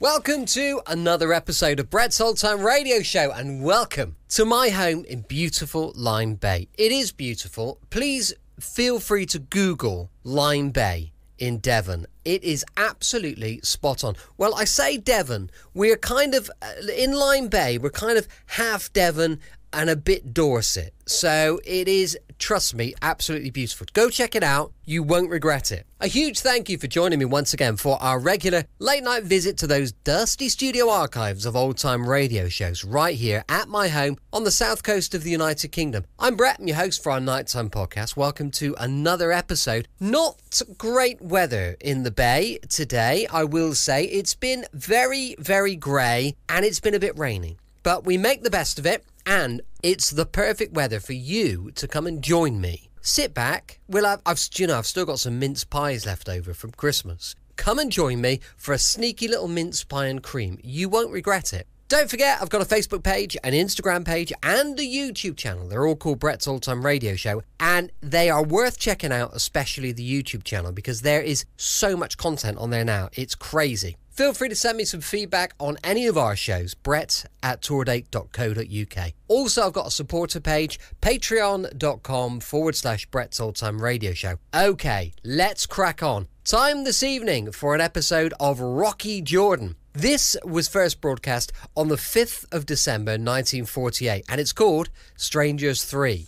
Welcome to another episode of Brett's Old Time Radio Show, and welcome to my home in beautiful Lyme Bay. It is beautiful. Please feel free to Google Lyme Bay in Devon. It is absolutely spot on. Well, I say Devon, we're kind of, in Lyme Bay, we're kind of half Devon and a bit Dorset. So it is, trust me, absolutely beautiful. Go check it out. You won't regret it. A huge thank you for joining me once again for our regular late night visit to those dusty studio archives of old time radio shows right here at my home on the south coast of the United Kingdom. I'm Brett, I'm your host for our nighttime podcast. Welcome to another episode. Not great weather in the Bay today, I will say. It's been very, very grey and it's been a bit rainy. But we make the best of it, and it's the perfect weather for you to come and join me. Sit back. I've still got some mince pies left over from Christmas. Come and join me for a sneaky little mince pie and cream. You won't regret it. Don't forget, I've got a Facebook page, an Instagram page, and a YouTube channel. They're all called Brett's Old Time Radio Show, and they are worth checking out, especially the YouTube channel, because there is so much content on there now. It's crazy. Feel free to send me some feedback on any of our shows, brett@tourdate.co.uk. Also, I've got a supporter page, patreon.com/Brett's Old Time Radio Show. Okay, let's crack on. Time this evening for an episode of Rocky Jordan. This was first broadcast on the 5th of December 1948, and it's called Strangers 3.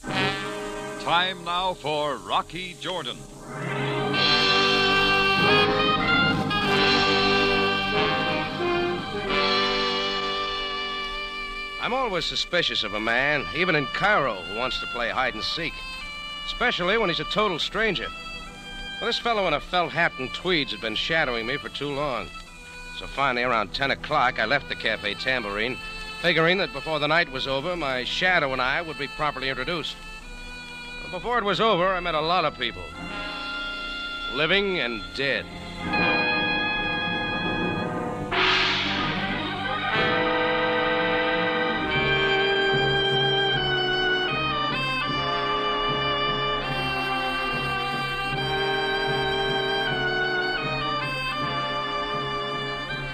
Time now for Rocky Jordan. I'm always suspicious of a man, even in Cairo, who wants to play hide and seek. Especially when he's a total stranger. Well, this fellow in a felt hat and tweeds had been shadowing me for too long. So finally, around 10 o'clock, I left the Cafe Tambourine, figuring that before the night was over, my shadow and I would be properly introduced. But before it was over, I met a lot of people. Living and dead.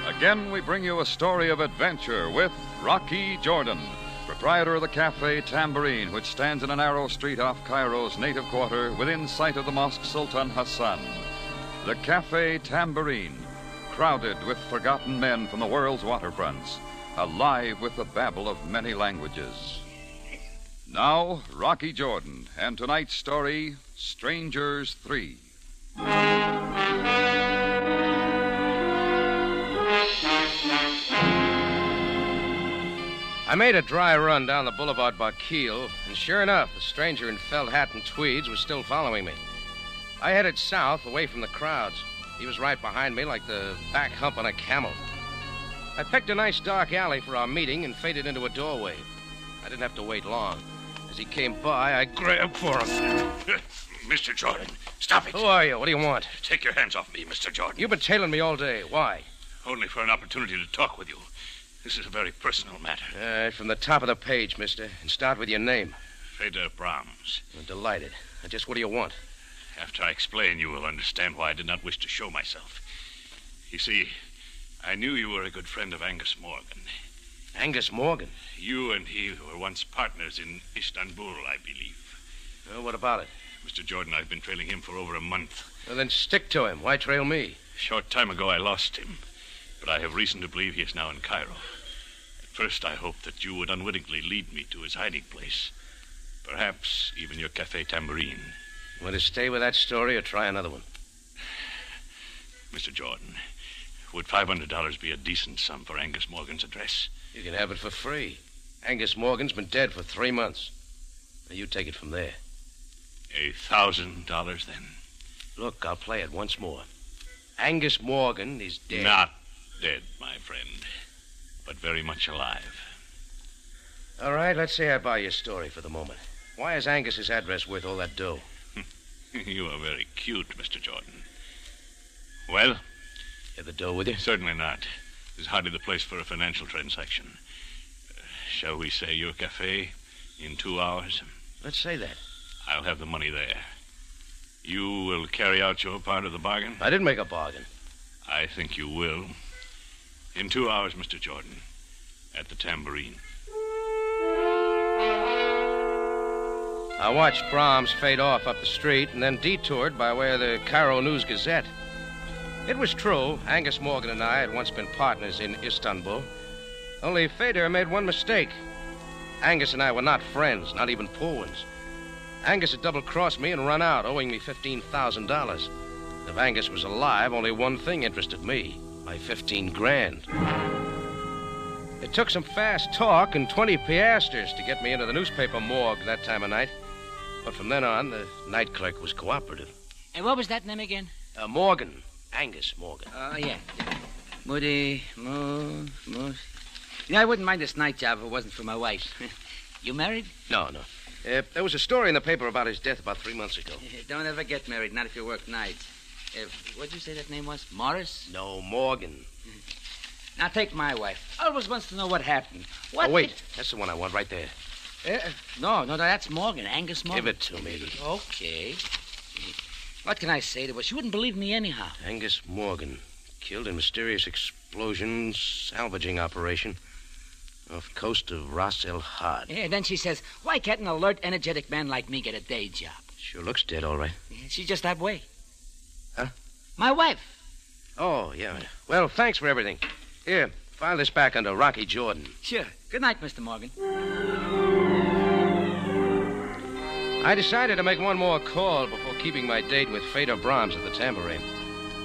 Again, we bring you a story of adventure with Rocky Jordan, proprietor of the Cafe Tambourine, which stands in a narrow street off Cairo's native quarter within sight of the Mosque Sultan Hassan. The Cafe Tambourine, crowded with forgotten men from the world's waterfronts, alive with the babble of many languages. Now, Rocky Jordan, and tonight's story, Strangers 3. I made a dry run down the boulevard Baqil, and sure enough, the stranger in felt hat and tweeds was still following me. I headed south, away from the crowds. He was right behind me like the back hump on a camel. I picked a nice dark alley for our meeting and faded into a doorway. I didn't have to wait long. As he came by, I grabbed for him. Mr. Jordan, stop it. Who are you? What do you want? Take your hands off me, Mr. Jordan. You've been tailing me all day. Why? Only for an opportunity to talk with you. This is a very personal matter. From the top of the page, mister. And start with your name. Feder Brahms. I'm delighted. Just what do you want? After I explain, you will understand why I did not wish to show myself. You see, I knew you were a good friend of Angus Morgan. Angus Morgan? You and he were once partners in Istanbul, I believe. Well, what about it? Mr. Jordan, I've been trailing him for over a month. Well, then stick to him. Why trail me? A short time ago, I lost him. But I have reason to believe he is now in Cairo. At first, I hoped that you would unwittingly lead me to his hiding place. Perhaps even your Cafe Tambourine. You want to stay with that story or try another one? Mr. Jordan, would $500 be a decent sum for Angus Morgan's address? You can have it for free. Angus Morgan's been dead for 3 months. Now, you take it from there. $1,000, then? Look, I'll play it once more. Angus Morgan is dead. Not dead, my friend, but very much alive. All right, let's say I buy your story for the moment. Why is Angus's address worth all that dough? You are very cute, Mr. Jordan. Well? You have the dough with you? Certainly not. This is hardly the place for a financial transaction. Shall we say your cafe in 2 hours? Let's say that. I'll have the money there. You will carry out your part of the bargain? I didn't make a bargain. I think you will. In 2 hours, Mr. Jordan. At the Tambourine. I watched Brahms fade off up the street and then detoured by way of the Cairo News-Gazette. It was true, Angus Morgan and I had once been partners in Istanbul. Only Feder made one mistake. Angus and I were not friends, not even pool-ones. Angus had double-crossed me and run out, owing me $15,000. If Angus was alive, only one thing interested me, my 15 grand. It took some fast talk and 20 piastres to get me into the newspaper morgue that time of night. But from then on, the night clerk was cooperative. And what was that name again? Morgan. Angus Morgan. Oh, yeah. Moody, I wouldn't mind this night job if it wasn't for my wife. You married? No. There was a story in the paper about his death about 3 months ago. Don't ever get married, not if you work nights. What'd you say that name was? Morris? No, Morgan. Now, take my wife. I always wants to know what happened. What? Oh, wait. That's the one I want right there. No, that's Morgan, Angus Morgan. Give it to me. Okay. What can I say to her? She wouldn't believe me anyhow. Angus Morgan, killed in mysterious explosion, salvaging operation off coast of Ras El Had. Yeah, then she says, why can't an alert, energetic man like me get a day job? Sure looks dead, all right. Yeah, she's just that way. Huh? My wife. Oh, yeah. Well, thanks for everything. Here, file this back under Rocky Jordan. Sure. Good night, Mr. Morgan. I decided to make one more call before keeping my date with Feder Brahms at the Tambourine.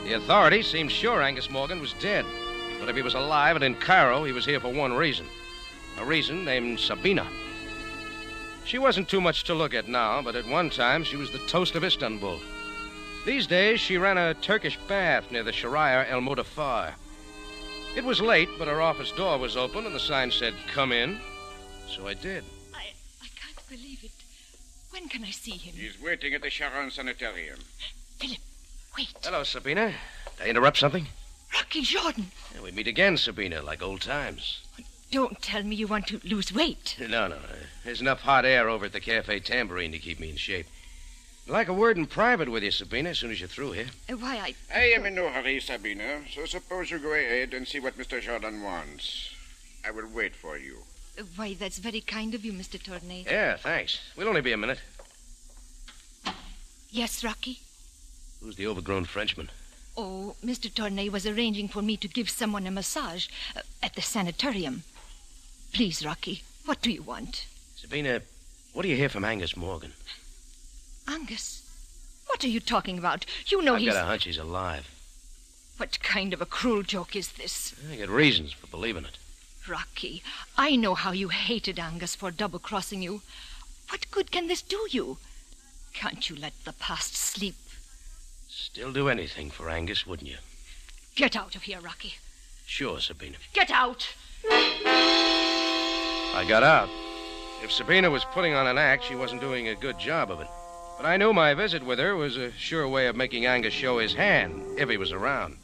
The authorities seemed sure Angus Morgan was dead. But if he was alive and in Cairo, he was here for one reason. A reason named Sabina. She wasn't too much to look at now, but at one time she was the toast of Istanbul. These days, she ran a Turkish bath near the Sharia El Mudafar. It was late, but her office door was open and the sign said, "Come in." So I did. I can't believe it. When can I see him? He's waiting at the Sharon Sanitarium. Philip, wait. Hello, Sabina. Did I interrupt something? Rocky Jordan. Yeah, we meet again, Sabina, like old times. Don't tell me you want to lose weight. No. There's enough hot air over at the Cafe Tambourine to keep me in shape. I'd like a word in private with you, Sabina, as soon as you're through here. Why, I am in no hurry, Sabina, so suppose you go ahead and see what Mr. Jordan wants. I will wait for you. Why, that's very kind of you, Mr. Tornay. Yeah, thanks. We'll only be a minute. Yes, Rocky? Who's the overgrown Frenchman? Oh, Mr. Tornay was arranging for me to give someone a massage at the sanitarium. Please, Rocky, what do you want? Sabina, what do you hear from Angus Morgan? Angus? What are you talking about? You know I've got a hunch he's alive. What kind of a cruel joke is this? I got reasons for believing it. Rocky, I know how you hated Angus for double-crossing you. What good can this do you? Can't you let the past sleep? Still do anything for Angus, wouldn't you? Get out of here, Rocky. Sure, Sabina. Get out! I got out. If Sabina was putting on an act, she wasn't doing a good job of it. But I knew my visit with her was a sure way of making Angus show his hand, if he was around.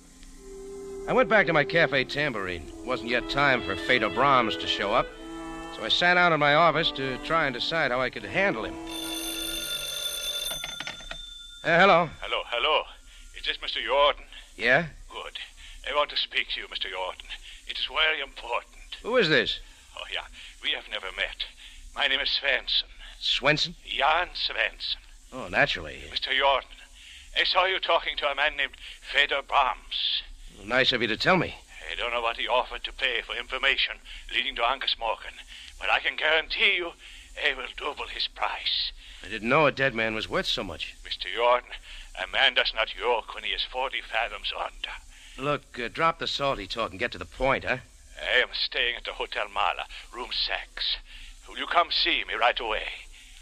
I went back to my Cafe Tambourine. It wasn't yet time for Feder Brahms to show up, so I sat down in my office to try and decide how I could handle him. Hello. Hello. Is this Mr. Jordan? Yeah? Good. I want to speak to you, Mr. Jordan. It is very important. Who is this? Oh, yeah. We have never met. My name is Svensson. Swenson? Jan Svensson. Oh, naturally. Mr. Jordan, I saw you talking to a man named Feder Brahms. Nice of you to tell me. I don't know what he offered to pay for information leading to Angus Morgan, but I can guarantee you I will double his price. I didn't know a dead man was worth so much. Mr. Jordan, a man does not yoke when he is 40 fathoms under. Look, drop the salty talk and get to the point, huh? I am staying at the Hotel Mala, room 6. Will you come see me right away?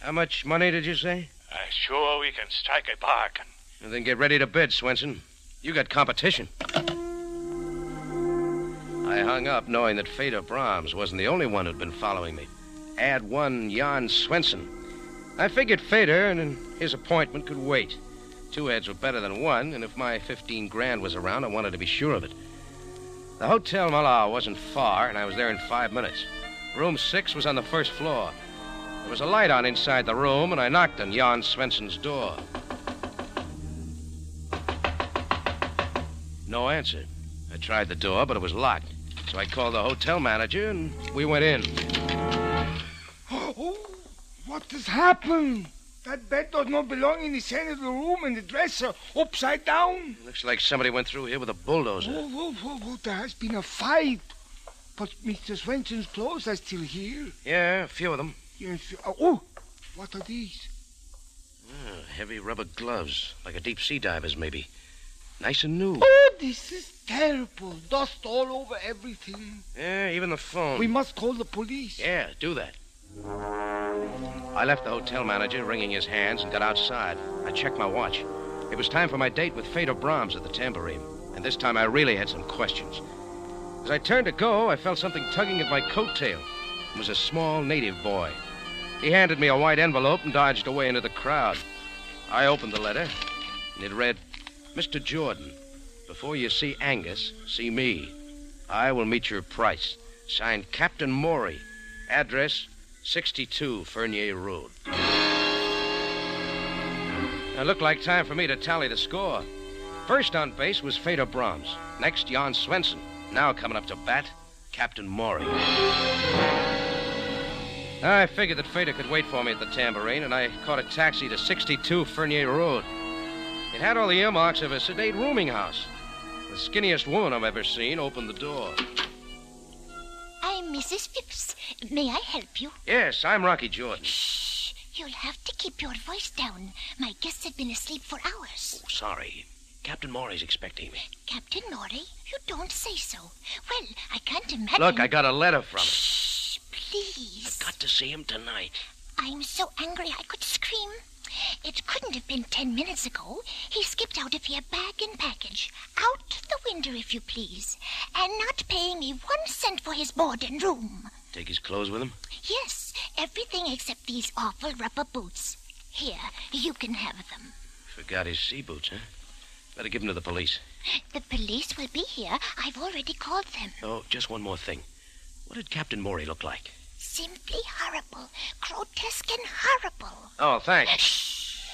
How much money did you say? I'm sure we can strike a bargain. Well, then get ready to bid, Swenson. You got competition. I hung up knowing that Feder Brahms wasn't the only one who'd been following me. Add one Jan Swenson. I figured Feder and his appointment could wait. 2 heads were better than one, and if my 15 grand was around, I wanted to be sure of it. The Hotel Mala wasn't far, and I was there in 5 minutes. Room 6 was on the first floor. There was a light on inside the room, and I knocked on Jan Swenson's door. No answer. I tried the door, but it was locked. So I called the hotel manager, and we went in. Oh, what has happened? That bed does not belong in the center of the room, and the dresser upside down. Looks like somebody went through here with a bulldozer. There has been a fight. But Mr. Swenson's clothes are still here. Yeah, a few of them. Yes. What are these? Heavy rubber gloves, like a deep-sea diver's, maybe. Nice and new. Oh, this is terrible. Dust all over everything. Yeah, even the phone. We must call the police. Yeah, do that. I left the hotel manager wringing his hands and got outside. I checked my watch. It was time for my date with Fedor Brahms at the Tambourine, and this time I really had some questions. As I turned to go, I felt something tugging at my coattail. It was a small native boy. He handed me a white envelope and dodged away into the crowd. I opened the letter, and it read, Mr. Jordan, before you see Angus, see me. I will meet your price. Signed, Captain Maury. Address, 62 Fernier Road. It looked like time for me to tally the score. First on base was Fedor Brahms. Next, Jan Swenson. Now coming up to bat, Captain Maury. I figured that Fedor could wait for me at the Tambourine, and I caught a taxi to 62 Fernier Road. It had all the earmarks of a sedate rooming house. The skinniest woman I've ever seen opened the door. I'm Mrs. Phipps. May I help you? Yes, I'm Rocky Jordan. Shh. You'll have to keep your voice down. My guests have been asleep for hours. Oh, sorry. Captain Maury's expecting me. Captain Maury? You don't say so. Well, I can't imagine... Look, I got a letter from him. Shh, please. I've got to see him tonight. I'm so angry I could scream. It couldn't have been 10 minutes ago. He skipped out of here bag and package. Out the window, if you please. And not paying me 1 cent for his board and room. Take his clothes with him? Yes, everything except these awful rubber boots. Here, you can have them. Forgot his sea boots, huh? Better give him to the police. The police will be here. I've already called them. Oh, just one more thing. What did Captain Maury look like? Simply horrible. Grotesque and horrible. Oh, thanks. Shh.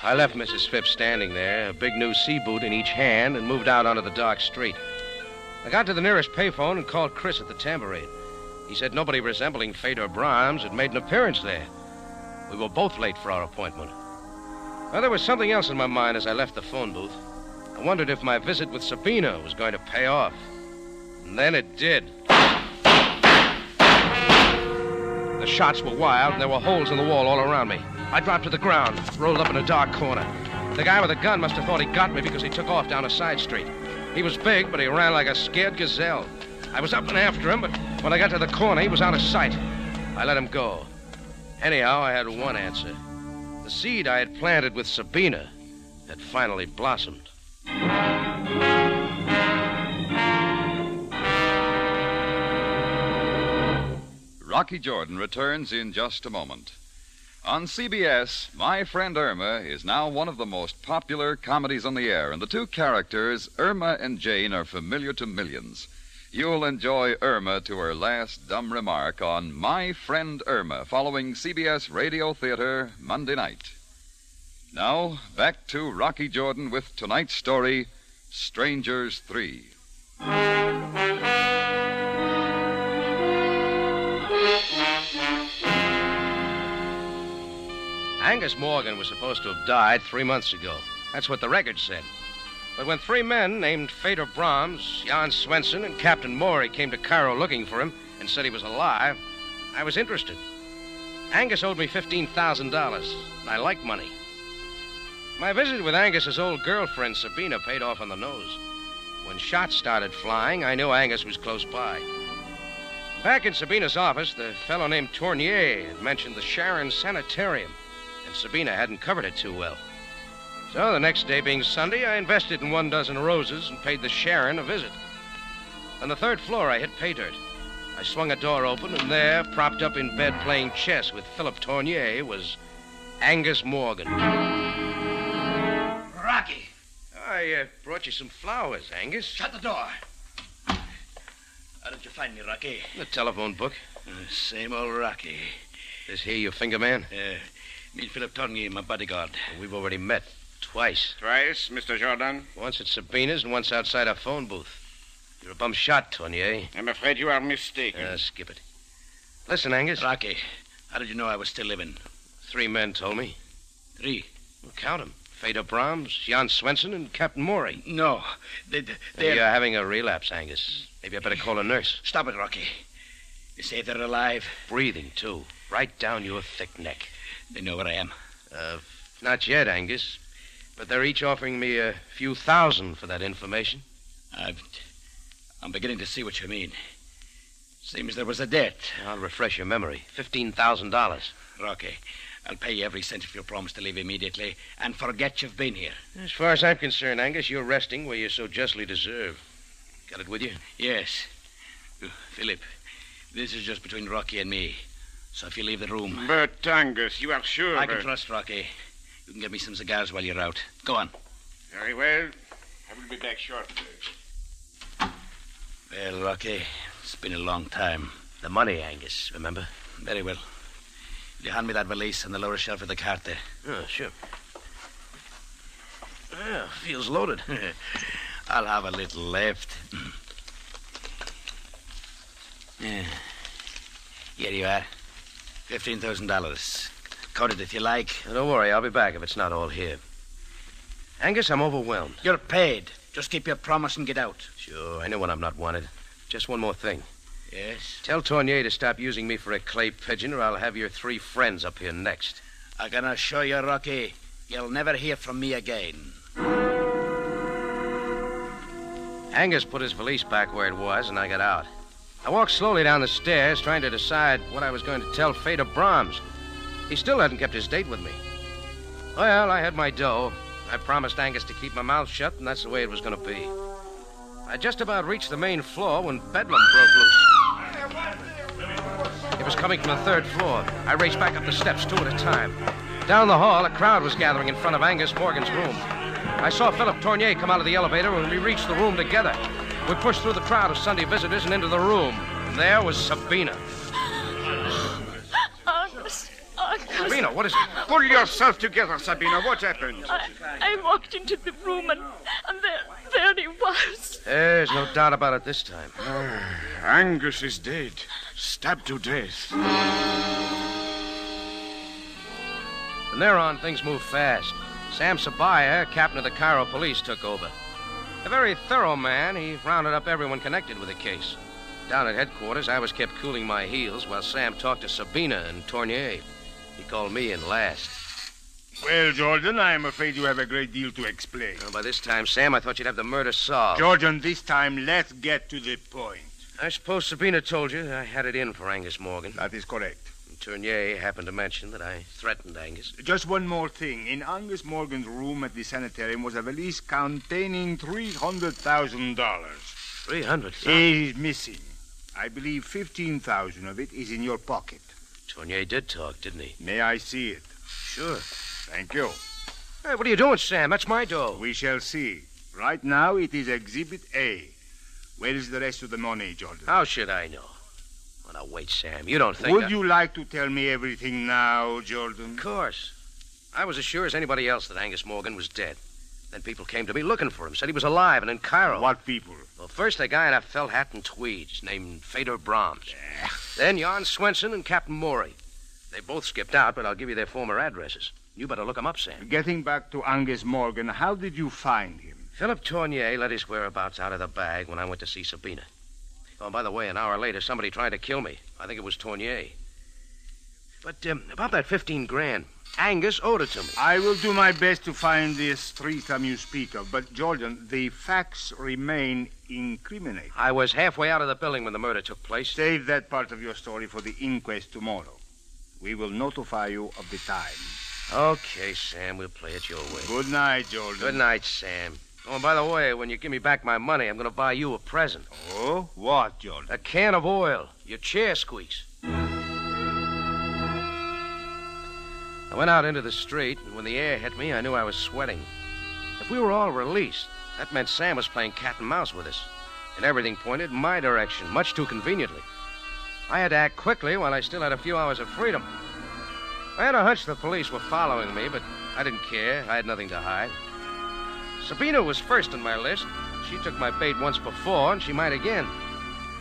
I left Mrs. Phipps standing there, a big new sea boot in each hand, and moved out onto the dark street. I got to the nearest payphone and called Chris at the Tambourine. He said nobody resembling Fedor Brahms had made an appearance there. We were both late for our appointment. Well, there was something else in my mind as I left the phone booth. I wondered if my visit with Sabina was going to pay off. And then it did. The shots were wild, and there were holes in the wall all around me. I dropped to the ground, rolled up in a dark corner. The guy with the gun must have thought he got me because he took off down a side street. He was big, but he ran like a scared gazelle. I was up and after him, but when I got to the corner, he was out of sight. I let him go. Anyhow, I had one answer. The seed I had planted with Sabina had finally blossomed. Rocky Jordan returns in just a moment. On CBS, My Friend Irma is now one of the most popular comedies on the air, and the two characters, Irma and Jane, are familiar to millions. You'll enjoy Irma to her last dumb remark on My Friend Irma, following CBS Radio Theater Monday night. Now, back to Rocky Jordan with tonight's story, Strangers 3. Angus Morgan was supposed to have died 3 months ago. That's what the record said. But when 3 men named Fedor Brahms, Jan Swenson, and Captain Maury came to Cairo looking for him and said he was alive, I was interested. Angus owed me $15,000, and I like money. My visit with Angus's old girlfriend, Sabina, paid off on the nose. When shots started flying, I knew Angus was close by. Back in Sabina's office, the fellow named Tournier had mentioned the Sharon Sanitarium, and Sabina hadn't covered it too well. So the next day being Sunday, I invested in 12 roses and paid the Sharon a visit. On the 3rd floor, I hit pay dirt. I swung a door open, and there, propped up in bed playing chess with Philip Tournier, was Angus Morgan. Rocky. I brought you some flowers, Angus. Shut the door. How did you find me, Rocky? The telephone book. Same old Rocky. This here your finger man? Me Philip Tournier, my bodyguard. We've already met. Twice. Twice, Mr. Jordan? Once at Sabina's and once outside a phone booth. You're a bum shot, Tournier. I'm afraid you are mistaken. Skip it. Listen, Angus. Rocky, how did you know I was still living? 3 men told me. 3? Well, count them. Feder Brahms, Jan Swenson, and Captain Morey. No. They're... You're having a relapse, Angus. Maybe I better call a nurse. Stop it, Rocky. You say they're alive? Breathing, too. Right down your thick neck. They know where I am? Not yet, Angus. But they're each offering me a few thousand for that information. I'm beginning to see what you mean. Seems there was a debt. I'll refresh your memory. $15,000. Rocky, I'll pay you every cent if you promise to leave immediately and forget you've been here. As far as I'm concerned, Angus, you're resting where you so justly deserve. Got it with you? Yes. Philip, this is just between Rocky and me. So if you leave the room... But, Angus, you are sure I can trust Rocky. You can get me some cigars while you're out. Go on. Very well. I will be back shortly. Well, Rocky, it's been a long time. The money, Angus, remember? Very well. Will you hand me that valise on the lower shelf of the cart there? Oh, sure. Yeah, feels loaded. I'll have a little left. Yeah. Here you are. $15,000. Count it if you like. Don't worry, I'll be back if it's not all here. Angus, I'm overwhelmed. You're paid. Just keep your promise and get out. Sure, I know when I'm not wanted. Just one more thing. Yes? Tell Tournier to stop using me for a clay pigeon, or I'll have your 3 friends up here next. I can assure you, Rocky, you'll never hear from me again. Angus put his valise back where it was, and I got out. I walked slowly down the stairs, trying to decide what I was going to tell Feder Brahms. He still hadn't kept his date with me. Well, I had my dough. I promised Angus to keep my mouth shut, and that's the way it was going to be. I just about reached the main floor when Bedlam broke loose. It was coming from the 3rd floor. I raced back up the steps, 2 at a time. Down the hall, a crowd was gathering in front of Angus Morgan's room. I saw Philip Tournier come out of the elevator when we reached the room together. We pushed through the crowd of Sunday visitors and into the room. And there was Sabina. Sabina, what is it? Pull yourself together, Sabina. What happened? I walked into the room and there he was. There's no doubt about it this time. Angus is dead. Stabbed to death. From there on, things moved fast. Sam Sabaya, captain of the Cairo police, took over. A very thorough man, he rounded up everyone connected with the case. Down at headquarters, I was kept cooling my heels while Sam talked to Sabina and Tournier. He called me in last. Well, Jordan, I'm afraid you have a great deal to explain. Well, by this time, Sam, I thought you'd have the murder solved. Jordan, this time, let's get to the point. I suppose Sabina told you I had it in for Angus Morgan. That is correct. And Tournier happened to mention that I threatened Angus. Just one more thing. In Angus Morgan's room at the sanitarium was a valise containing $300,000. $300,000? He's missing. I believe 15,000 of it is in your pocket. Tournier did talk, didn't he? May I see it? Sure. Thank you. Hey, what are you doing, Sam? That's my dough. We shall see. Right now, it is Exhibit A. Where is the rest of the money, Jordan? How should I know? Well, now, wait, Sam. You don't think... Would you like to tell me everything now, Jordan? Of course. I was as sure as anybody else that Angus Morgan was dead. Then people came to me looking for him, said he was alive and in Cairo. What people? Well, first a guy in a felt hat and tweeds named Feder Brahms. Then Jan Swenson and Captain Morey. They both skipped out, but I'll give you their former addresses. You better look them up, Sam. Getting back to Angus Morgan, how did you find him? Philip Tournier let his whereabouts out of the bag when I went to see Sabina. Oh, by the way, an hour later, somebody tried to kill me. I think it was Tournier. But about that 15 grand, Angus owed it to me. I will do my best to find this threesome you speak of. But, Jordan, the facts remain incriminating. I was halfway out of the building when the murder took place. Save that part of your story for the inquest tomorrow. We will notify you of the time. Okay, Sam, we'll play it your way. Good night, Jordan. Good night, Sam. Oh, and by the way, when you give me back my money, I'm going to buy you a present. Oh? What, Jordan? A can of oil. Your chair squeaks. I went out into the street, and when the air hit me, I knew I was sweating. If we were all released, that meant Sam was playing cat and mouse with us. And everything pointed in my direction, much too conveniently. I had to act quickly while I still had a few hours of freedom. I had a hunch the police were following me, but I didn't care. I had nothing to hide. Sabina was first on my list. She took my bait once before, and she might again.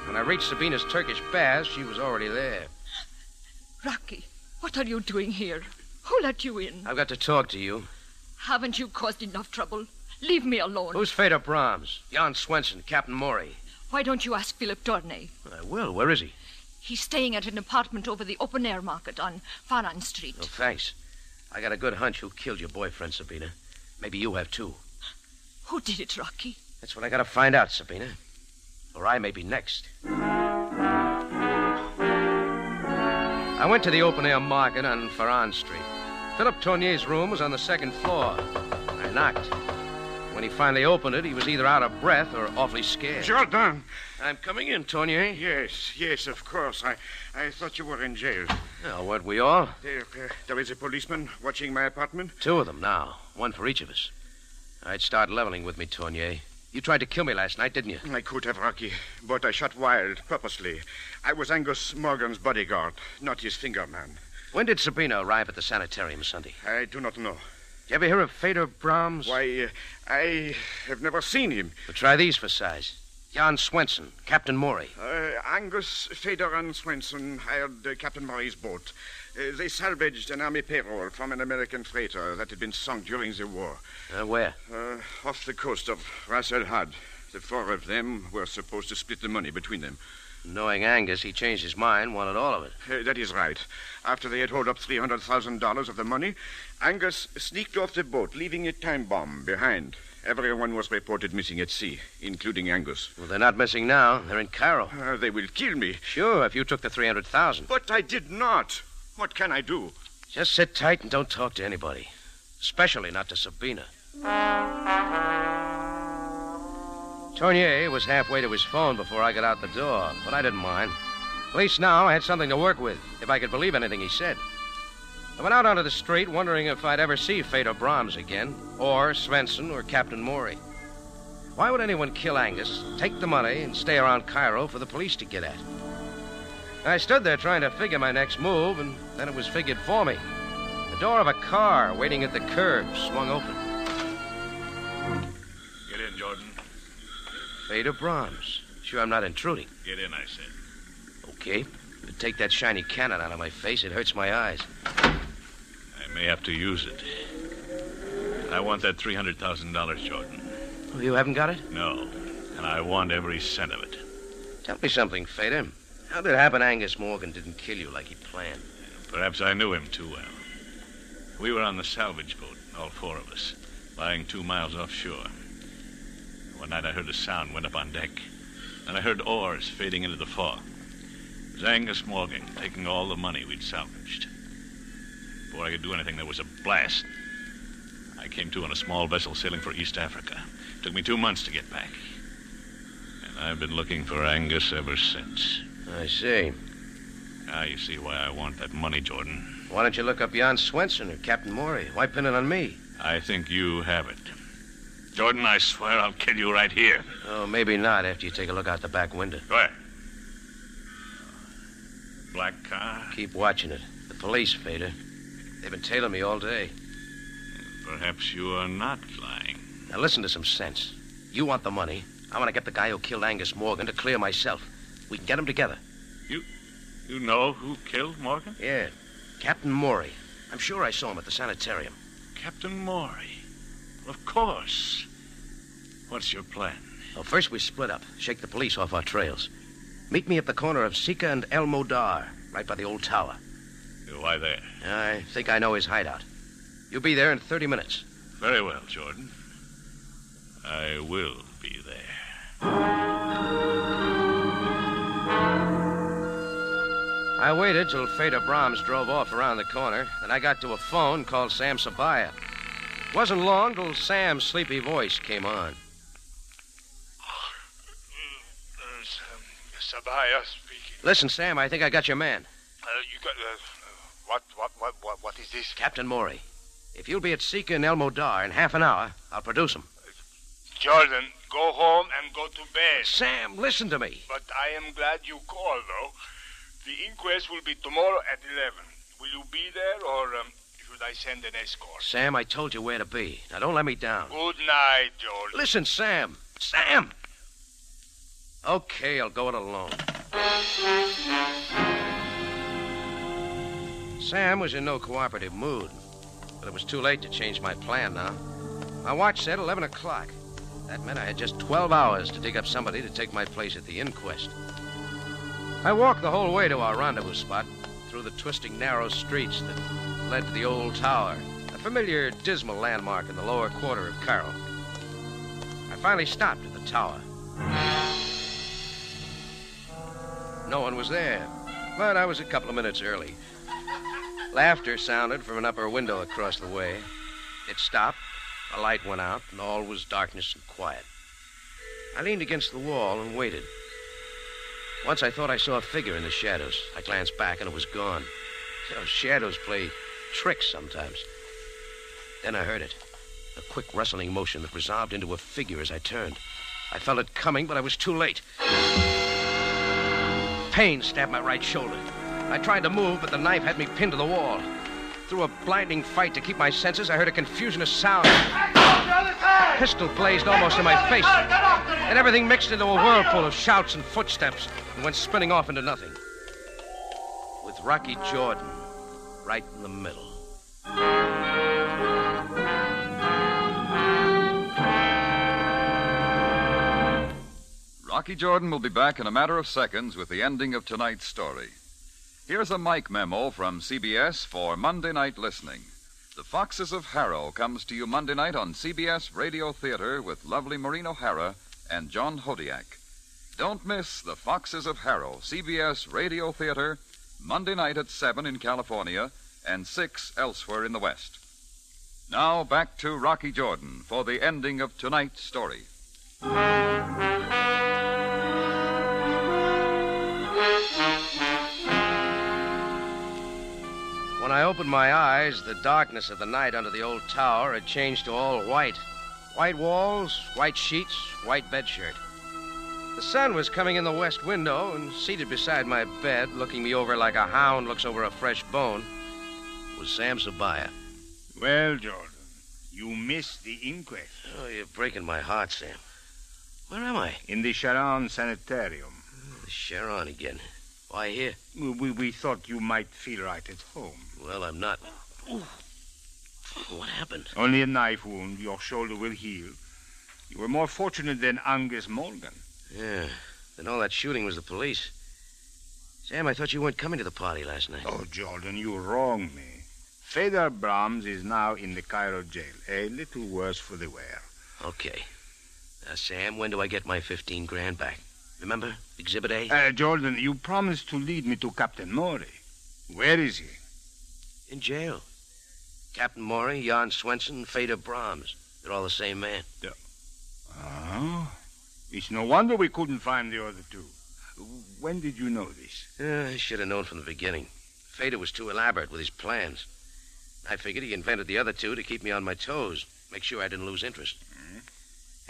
When I reached Sabina's Turkish baths, she was already there. Rocky, what are you doing here? Who let you in? I've got to talk to you. Haven't you caused enough trouble? Leave me alone. Who's Feder Brahms? Jan Swenson, Captain Maury. Why don't you ask Philip Dornay? I will. Where is he? He's staying at an apartment over the open-air market on Faran Street. Oh, thanks. I got a good hunch who killed your boyfriend, Sabina. Maybe you have, too. Who did it, Rocky? That's what I got to find out, Sabina. Or I may be next. I went to the open-air market on Faran Street. Philip Tournier's room was on the second floor. I knocked. When he finally opened it, he was either out of breath or awfully scared. Jordan! I'm coming in, Tournier. Yes, of course. I thought you were in jail. Oh, weren't we all? There is a policeman watching my apartment. 2 of them now. 1 for each of us. I'd start leveling with me, Tournier. You tried to kill me last night, didn't you? I could have, Rocky, but I shot wild, purposely. I was Angus Morgan's bodyguard, not his finger man. When did Sabina arrive at the sanitarium Sunday? I do not know. Did you ever hear of Feder Brahms? Why, I have never seen him. Well, try these for size. Jan Swenson, Captain Maury. Angus, Feder, and Swenson hired Captain Maury's boat. They salvaged an army payroll from an American freighter that had been sunk during the war. Where? Off the coast of Ras El Had. The 4 of them were supposed to split the money between them. Knowing Angus, he changed his mind, wanted all of it. That is right. After they had hauled up $300,000 of the money, Angus sneaked off the boat, leaving a time bomb behind. Everyone was reported missing at sea, including Angus. Well, they're not missing now. They're in Cairo. They will kill me. Sure, if you took the $300,000. But I did not. What can I do? Just sit tight and don't talk to anybody. Especially not to Sabina. Tournier was halfway to his phone before I got out the door, but I didn't mind. At least now I had something to work with, if I could believe anything he said. I went out onto the street wondering if I'd ever see Feder Brahms again, or Svensson, or Captain Maury. Why would anyone kill Angus, take the money, and stay around Cairo for the police to get at? I stood there trying to figure my next move, and then it was figured for me. The door of a car waiting at the curb swung open. Get in, Jordan. Feder Brahms. Sure I'm not intruding. Get in, I said. Okay. But take that shiny cannon out of my face. It hurts my eyes. I may have to use it. I want that $300,000, Jordan. Oh, you haven't got it? No. And I want every cent of it. Tell me something, Feder. How did it happen Angus Morgan didn't kill you like he planned? Perhaps I knew him too well. We were on the salvage boat, all 4 of us, lying 2 miles offshore. One night I heard a sound, went up on deck. Then I heard oars fading into the fog. It was Angus Morgan taking all the money we'd salvaged. Before I could do anything, there was a blast. I came to on a small vessel sailing for East Africa. It took me 2 months to get back. And I've been looking for Angus ever since. I see. Now you see why I want that money, Jordan. Why don't you look up Jan Swenson or Captain Maury? Why pin it on me? I think you have it. Jordan, I swear I'll kill you right here. Oh, maybe not after you take a look out the back window. Where? Black car? Keep watching it. The police, Feder. They've been tailing me all day. Perhaps you are not lying. Now listen to some sense. You want the money. I want to get the guy who killed Angus Morgan to clear myself. We can get him together. You know who killed Morgan? Yeah. Captain Maury. I'm sure I saw him at the sanitarium. Captain Maury? Of course. What's your plan? Well, first we split up, shake the police off our trails. Meet me at the corner of Sika and El Modar, right by the old tower. Why there? I think I know his hideout. You'll be there in 30 minutes. Very well, Jordan. I will be there. I waited till Feder Brahms drove off around the corner. Then I got to a phone, called Sam Sabaya. It wasn't long till Sam's sleepy voice came on. Sabaya speaking. Listen, Sam, I think I got your man. You got... What is this? Captain Maury. If you'll be at Sika and El Modar in half an hour, I'll produce him. Jordan, go home and go to bed. Sam, listen to me. But I am glad you called, though. The inquest will be tomorrow at 11. Will you be there, or should I send an escort? Sam, I told you where to be. Now, don't let me down. Good night, Joel. Listen, Sam. Sam! Okay, I'll go it alone. Sam was in no cooperative mood, but it was too late to change my plan now. My watch said 11 o'clock. That meant I had just 12 hours to dig up somebody to take my place at the inquest. I walked the whole way to our rendezvous spot, through the twisting, narrow streets that led to the old tower, a familiar, dismal landmark in the lower quarter of Cairo. I finally stopped at the tower. No one was there, but I was a couple of minutes early. Laughter sounded from an upper window across the way. It stopped, a light went out, and all was darkness and quiet. I leaned against the wall and waited. Once I thought I saw a figure in the shadows. I glanced back, and it was gone. Those shadows play tricks sometimes. Then I heard it, a quick rustling motion that resolved into a figure as I turned. I felt it coming, but I was too late. Pain stabbed my right shoulder. I tried to move, but the knife had me pinned to the wall. Through a blinding fight to keep my senses, I heard a confusion of sound. A pistol blazed almost in my face, and everything mixed into a whirlpool of shouts and footsteps and went spinning off into nothing. With Rocky Jordan right in the middle. Rocky Jordan will be back in a matter of seconds with the ending of tonight's story. Here's a mic memo from CBS for Monday night listening. The Foxes of Harrow comes to you Monday night on CBS Radio Theater with lovely Maureen O'Hara and John Hodiak. Don't miss The Foxes of Harrow, CBS Radio Theater, Monday night at 7 in California and 6 elsewhere in the West. Now back to Rocky Jordan for the ending of tonight's story. When I opened my eyes, the darkness of the night under the old tower had changed to all white. White walls, white sheets, white bedshirt. The sun was coming in the west window, and seated beside my bed, looking me over like a hound looks over a fresh bone, was Sam Sabaya. Well, Jordan, you missed the inquest. Oh, you're breaking my heart, Sam. Where am I? In the Sharon Sanitarium. The Sharon again. Why here? We thought you might feel right at home. Well, I'm not. Ooh. What happened? Only a knife wound. Your shoulder will heal. You were more fortunate than Angus Morgan. Yeah. Then all that shooting was the police. Sam, I thought you weren't coming to the party last night. Oh, Jordan, you wronged me. Fedor Brahms is now in the Cairo jail. A little worse for the wear. Okay. Now, Sam, when do I get my 15 grand back? Remember? Exhibit A? Jordan, you promised to lead me to Captain Maury. Where is he? In jail. Captain Maury, Jan Swenson, Fedor Brahms. They're all the same man. Oh? It's no wonder we couldn't find the other two. When did you know this? I should have known from the beginning. Fedor was too elaborate with his plans. I figured he invented the other two to keep me on my toes, make sure I didn't lose interest. Mm-hmm.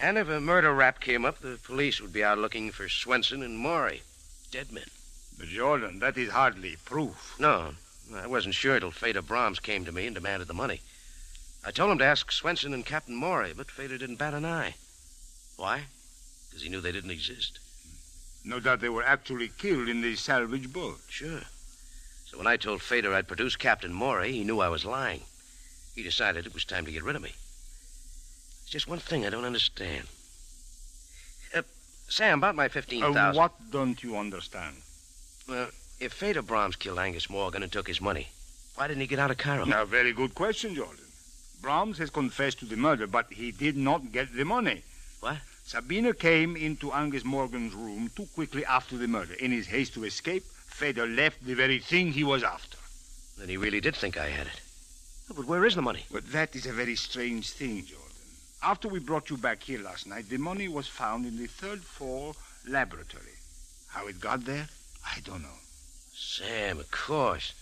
And if a murder rap came up, the police would be out looking for Swenson and Maury. Dead men. But, Jordan, that is hardly proof. No, I wasn't sure till Fedor Brahms came to me and demanded the money. I told him to ask Swenson and Captain Maury, but Fedor didn't bat an eye. Why? Because he knew they didn't exist. No doubt they were actually killed in the salvage boat. Sure. So when I told Fedor I'd produce Captain Maury, he knew I was lying. He decided it was time to get rid of me. There's just one thing I don't understand. Sam, about my $15,000... what don't you understand? Well, if Fedor Brahms killed Angus Morgan and took his money, why didn't he get out of Cairo? Now, very good question, Jordan. Brahms has confessed to the murder, but he did not get the money. What? Sabina came into Angus Morgan's room too quickly after the murder. In his haste to escape, Fedor left the very thing he was after. Then he really did think I had it. Oh, but where is the money? But that is a very strange thing, Jordan. After we brought you back here last night, the money was found in the third floor laboratory. How it got there, I don't know. Sam, of course.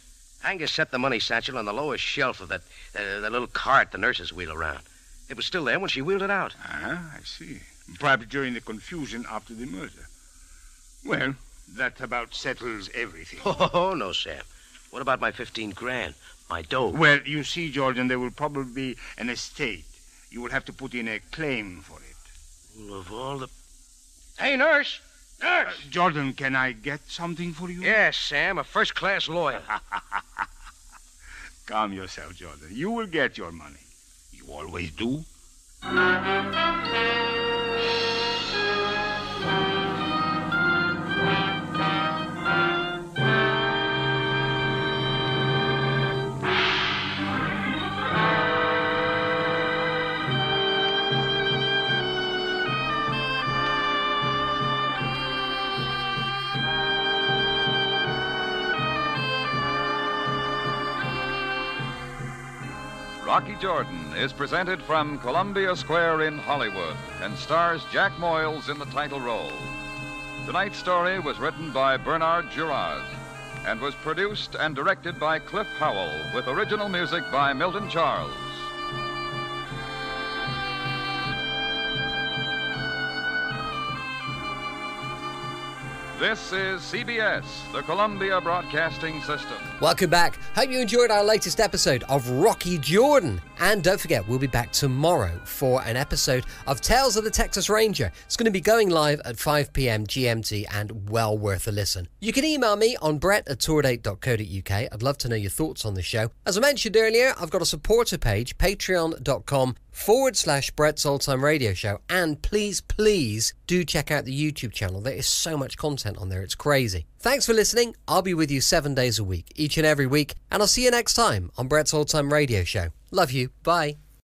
Angus set the money satchel on the lowest shelf of that little cart the nurses wheel around. It was still there when she wheeled it out. Ah, I see. Perhaps during the confusion after the murder. Well, that about settles everything. Oh, no, Sam. What about my 15 grand? My dough? Well, you see, Jordan, there will probably be an estate. You will have to put in a claim for it. Of all the... Hey, nurse! Nurse! Jordan, can I get something for you? Yes, Sam, a first-class lawyer. Calm yourself, Jordan. You will get your money. You always do. Rocky Jordan is presented from Columbia Square in Hollywood and stars Jack Moyles in the title role. Tonight's story was written by Bernard Girard and was produced and directed by Cliff Howell with original music by Milton Charles. This is CBS, the Columbia Broadcasting System. Welcome back. Hope you enjoyed our latest episode of Rocky Jordan. And don't forget, we'll be back tomorrow for an episode of Tales of the Texas Ranger. It's going to be going live at 5 p.m. GMT and well worth a listen. You can email me on brett@tourdate.co.uk. I'd love to know your thoughts on the show. As I mentioned earlier, I've got a supporter page, patreon.com/Brett's Old Time Radio Show. And please do check out the YouTube channel. There is so much content on there. It's crazy. Thanks for listening. I'll be with you 7 days a week, each and every week. And I'll see you next time on Brett's Old Time Radio Show. Love you. Bye.